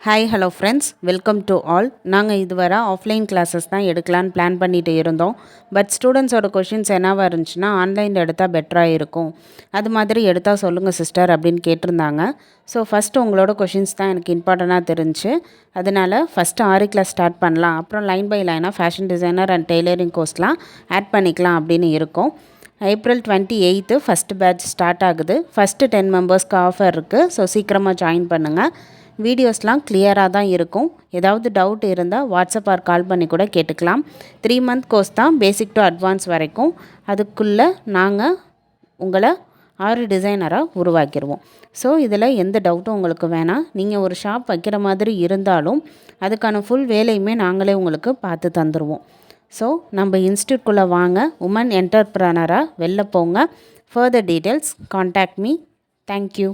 Hi hello friends, welcome to all. நாங்கள் இதுவரை offline classes தான் எடுக்கலான்னு பிளான் பண்ணிட்டு இருந்தோம். பட் ஸ்டூடெண்ட்ஸோட கொஷின்ஸ் என்னவாக இருந்துச்சுன்னா, ஆன்லைனில் எடுத்தால் பெட்டராக இருக்கும், அது மாதிரி எடுத்தால் சொல்லுங்கள் சிஸ்டர் அப்படின்னு கேட்டிருந்தாங்க. ஸோ ஃபஸ்ட்டு உங்களோட கொஷின்ஸ் தான் எனக்கு இம்பார்ட்டண்ட்டாக தெரிஞ்சு, அதனால் ஃபஸ்ட்டு ஆரி கிளாஸ் ஸ்டார்ட் பண்ணலாம், அப்புறம் லைன் பை லைனாக ஃபேஷன் டிசைனர் அண்ட் டெய்லரிங் கோர்ஸ்லாம் ஆட் பண்ணிக்கலாம் அப்படின்னு இருக்கோம். April 28 ஃபஸ்ட்டு பேட்ச் ஸ்டார்ட் ஆகுது. ஃபஸ்ட்டு 10 மெம்பர்ஸ்க்கு ஆஃபர் இருக்குது. ஸோ சீக்கிரமாக ஜாயின் பண்ணுங்கள். வீடியோஸ்லாம் கிளியராக தான் இருக்கும். ஏதாவது டவுட் இருந்தால் வாட்ஸ்அப் ஆர் கால் பண்ணி கூட கேட்டுக்கலாம். 3 மந்த் கோர்ஸ் தான், பேசிக் டு அட்வான்ஸ் வரைக்கும். அதுக்குள்ளே நாங்கள் உங்களை ஆறு டிசைனராக உருவாக்கிடுவோம். ஸோ இதில் எந்த டவுட்டும் உங்களுக்கு வேணாம். நீங்கள் ஒரு ஷாப் வைக்கிற மாதிரி இருந்தாலும் அதுக்கான ஃபுல் வேலையுமே நாங்களே உங்களுக்கு பார்த்து தந்துடுவோம். ஸோ நம்ம இன்ஸ்டியூட்குள்ளே வாங்க, உமன் என்டர்ப்ரனராக வெளில போங்க. Further details contact me. Thank you.